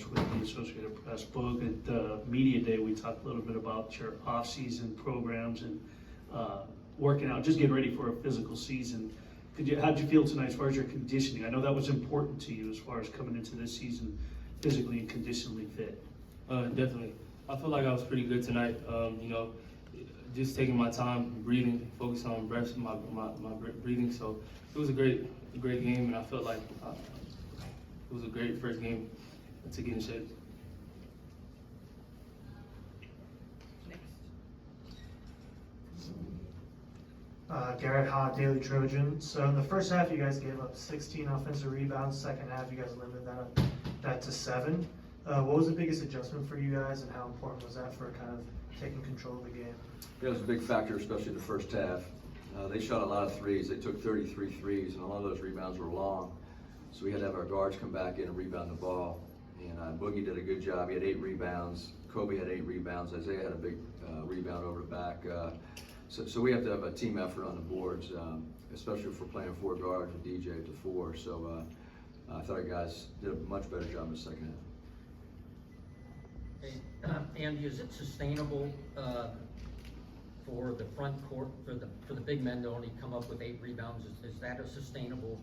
Ramirez with the Associated Press. Boog, at the Media Day, we talked a little bit about your off-season programs and working out, just getting ready for a physical season. How'd you feel tonight as far as your conditioning? I know that was important to you as far as coming into this season physically and conditionally fit. Definitely. I feel like I was pretty good tonight. Just taking my time, breathing, focusing on breath, my breathing. So it was a great game, and I felt like it was a great first game to get in shape. Garrett Hott, Daily Trojan. So in the first half, you guys gave up 16 offensive rebounds. Second half, you guys limited that to 7. What was the biggest adjustment for you guys, and how important was that for kind of taking control of the game? It was a big factor, especially the first half. They shot a lot of threes. They took 33 threes, and a lot of those rebounds were long. So we had to have our guards come back in and rebound the ball. And Boogie did a good job. He had 8 rebounds. Kobe had 8 rebounds. Isaiah had a big rebound over the back. So we have to have a team effort on the boards, especially if we're playing 4 guards with DJ at the 4. So I thought our guys did a much better job in the second half. Hey, Andy, is it sustainable for the front court, for the big men to only come up with 8 rebounds? Is that a sustainable?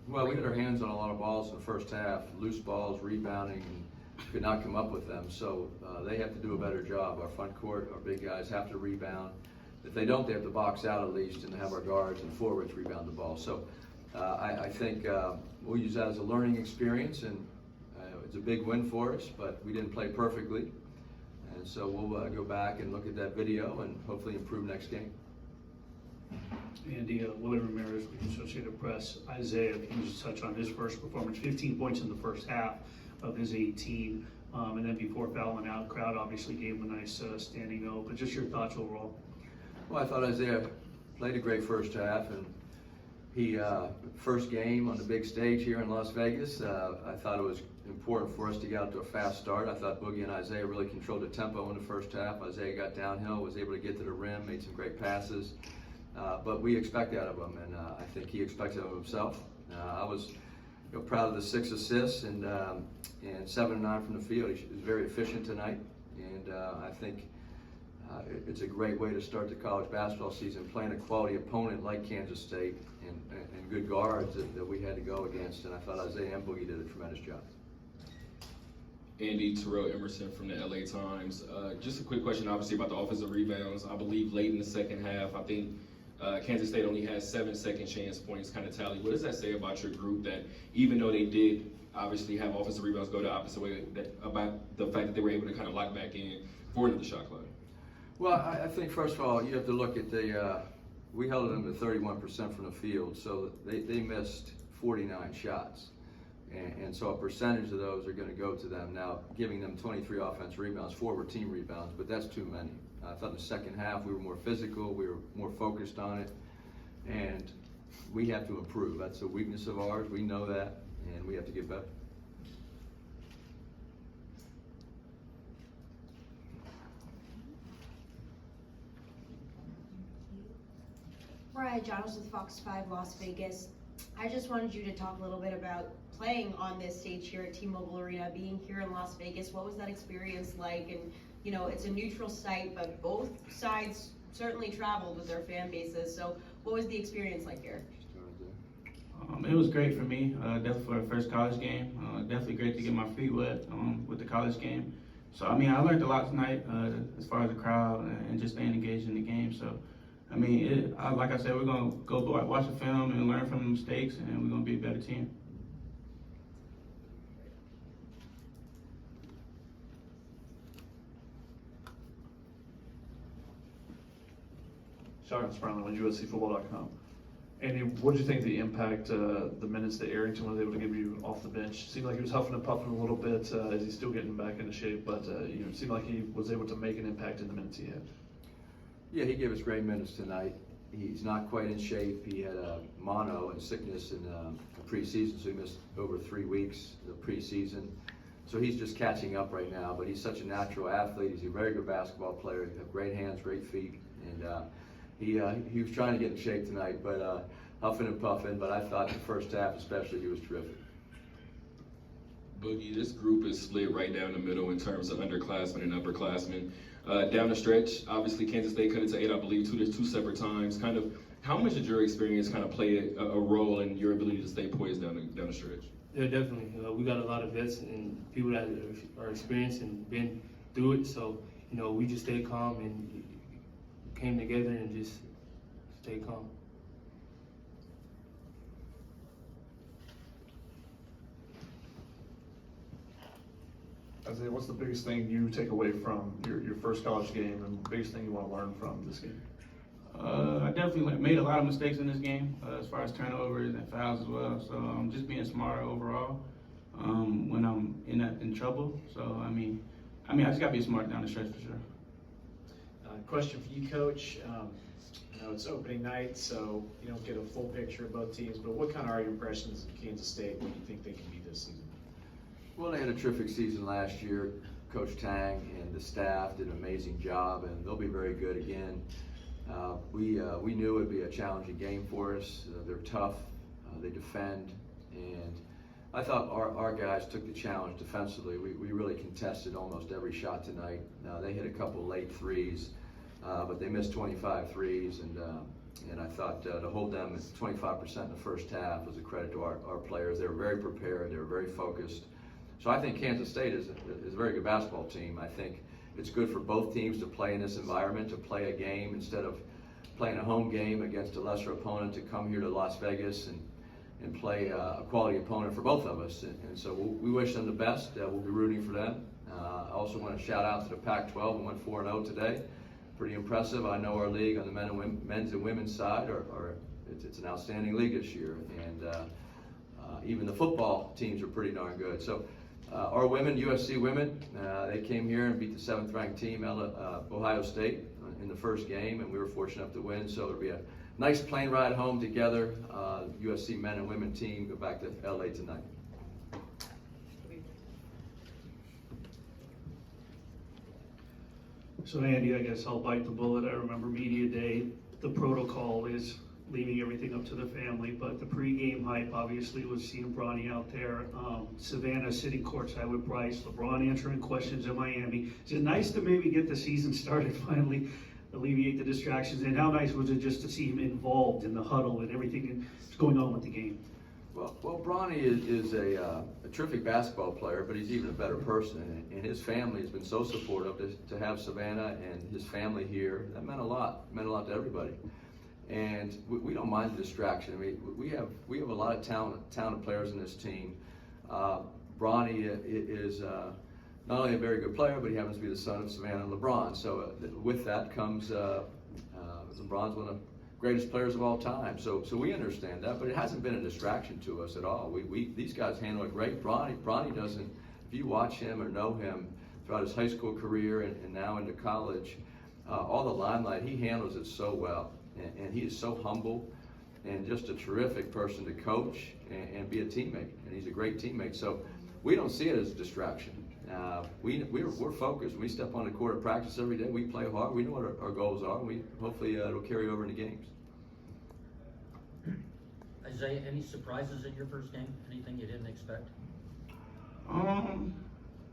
Well, we had our hands on a lot of balls in the first half, loose balls, rebounding, and could not come up with them. So they have to do a better job. Our front court, our big guys have to rebound. If they don't, they have to box out at least and have our guards and forwards rebound the ball. So I think we'll use that as a learning experience, and it's a big win for us, but we didn't play perfectly. And so we'll go back and look at that video and hopefully improve next game. Andy, Collier and Ramirez with the Associated Press. Isaiah, if you can just touch on his first performance, 15 points in the first half of his 18, and then before fouling out, crowd obviously gave him a nice standing O, but just your thoughts overall. Well, I thought Isaiah played a great first half, and he first game on the big stage here in Las Vegas. I thought it was important for us to get out to a fast start. I thought Boogie and Isaiah really controlled the tempo in the first half. Isaiah got downhill, was able to get to the rim, made some great passes. But we expect that of him, and I think he expects it of himself. I was proud of the 6 assists and 7 and 9 from the field. He was very efficient tonight, and I think it's a great way to start the college basketball season, playing a quality opponent like Kansas State and good guards that we had to go against. And I thought Isaiah and Boogie did a tremendous job. Andy, Terrell Emerson from the LA Times. Just a quick question, obviously, about the offensive rebounds. I believe late in the second half, I think Kansas State only had 7 second chance points kind of tally. What does that say about your group, that even though they did obviously have offensive rebounds go the opposite way, about the fact that they were able to kind of lock back in for the shot clock? Well, I think first of all, you have to look at we held them to 31% from the field, so they missed 49 shots. And so a percentage of those are going to go to them. Now, giving them 23 offensive rebounds, 4 were team rebounds, but that's too many. I thought in the second half we were more physical, we were more focused on it, and we have to improve. That's a weakness of ours, we know that, and we have to get better. Mariah Giles with Fox 5 Las Vegas. I just wanted you to talk a little bit about playing on this stage here at T-Mobile Arena, being here in Las Vegas. What was that experience like? And, you know, it's a neutral site, but both sides certainly traveled with their fan bases. So what was the experience like here? It was great for me, definitely for the first college game. Definitely great to get my feet wet with the college game. So, I mean, I learned a lot tonight as far as the crowd and just staying engaged in the game. So, I mean, like I said, we're going to go watch the film and learn from the mistakes, and we're going to be a better team. Sean Sparling with USCFootball.com. Andy, what did you think the impact, the minutes that Arrington was able to give you off the bench? Seemed like he was huffing and puffing a little bit as he's still getting back into shape, but it seemed like he was able to make an impact in the minutes he had. Yeah, he gave us great minutes tonight. He's not quite in shape. He had a mono and sickness in the preseason, so he missed over 3 weeks of preseason. So he's just catching up right now, but he's such a natural athlete. He's a very good basketball player. He has great hands, great feet, and he was trying to get in shape tonight, but huffing and puffing. But I thought the first half especially, he was terrific. Boogie, this group is split right down the middle in terms of underclassmen and upperclassmen. Down the stretch, obviously Kansas State cut it to 8, I believe, two separate times. Kind of, how much did your experience kind of play a role in your ability to stay poised down the stretch? Yeah, definitely. We got a lot of vets and people that are experienced and been through it. So, we just stayed calm and came together and just stayed calm. Isaiah, what's the biggest thing you take away from your first college game, and the biggest thing you want to learn from this game? I definitely made a lot of mistakes in this game, as far as turnovers and fouls as well. So just being smarter overall when I'm in trouble. So I mean, I just gotta be smart down the stretch for sure. Question for you, Coach. I know it's opening night, so you don't get a full picture of both teams. But what kind of are your impressions of Kansas State? What do you think they can be this season? Well, they had a terrific season last year. Coach Tang and the staff did an amazing job, and they'll be very good again. We knew it would be a challenging game for us. They're tough, they defend, and I thought our guys took the challenge defensively. We really contested almost every shot tonight. They hit a couple late threes, but they missed 25 threes, and I thought to hold them at 25% in the first half was a credit to our players. They were very prepared, they were very focused. So I think Kansas State is a very good basketball team. I think it's good for both teams to play in this environment, to play a game instead of playing a home game against a lesser opponent, to come here to Las Vegas and play a quality opponent for both of us. And so we wish them the best. We'll be rooting for them. I also want to shout out to the Pac-12 who went 4-0 today. Pretty impressive. I know our league on the men's and women's side it's an outstanding league this year. And even the football teams are pretty darn good. So our women, USC women, they came here and beat the 7th ranked team, Ohio State, in the first game, and we were fortunate enough to win. So it'll be a nice plane ride home together. USC men and women team go back to LA tonight. So Andy, I guess I'll bite the bullet. I remember media day, the protocol is leaving everything up to the family, but the pregame hype obviously was seeing Bronny out there. Savannah sitting courtside with Bryce, LeBron answering questions in Miami. Is it nice to maybe get the season started finally, alleviate the distractions? And how nice was it just to see him involved in the huddle and everything that's going on with the game? Well, Bronny is a terrific basketball player, but he's even a better person, and his family has been so supportive to have Savannah and his family here. That meant a lot to everybody. And we don't mind the distraction. I mean, we have a lot of talented players in this team. Bronny is not only a very good player, but he happens to be the son of Savannah and LeBron. So with that comes LeBron's one of the greatest players of all time. So we understand that, but it hasn't been a distraction to us at all. These guys handle it great. Bronny doesn't. If you watch him or know him throughout his high school career and now into college, all the limelight, he handles it so well. And he is so humble and just a terrific person to coach and be a teammate. And he's a great teammate. So we don't see it as a distraction. We're focused. We step on the court at practice every day. We play hard. We know what our goals are. Hopefully it'll carry over into games. Isaiah, any surprises in your first game? Anything you didn't expect? I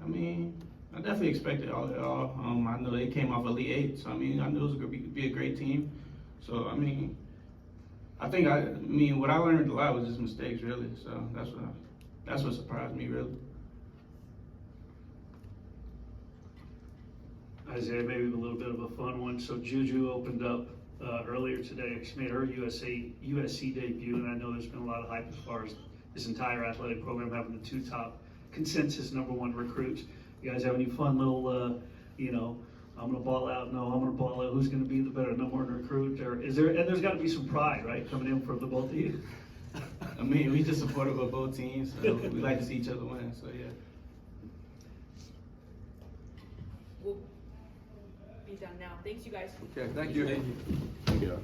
mean, I definitely expected all. I know they came off Elite 8, so I mean, I knew it was going to be a great team. So I mean, what I learned a lot was just mistakes, really. So that's what surprised me, really. Isaiah, maybe a little bit of a fun one. So Juju opened up earlier today. She made her USC debut, and I know there's been a lot of hype as far as this entire athletic program having the 2 top consensus #1 recruits. You guys have any fun little, I'm gonna ball out. No, I'm gonna ball out. Who's gonna be the better #1 recruit? Or is there? And there's got to be some pride, right, coming in from the both of you. I mean, we just supportive of both teams. So we like to see each other win. So yeah. We'll be done now. Thanks, you guys. Okay, thank you. Thank you.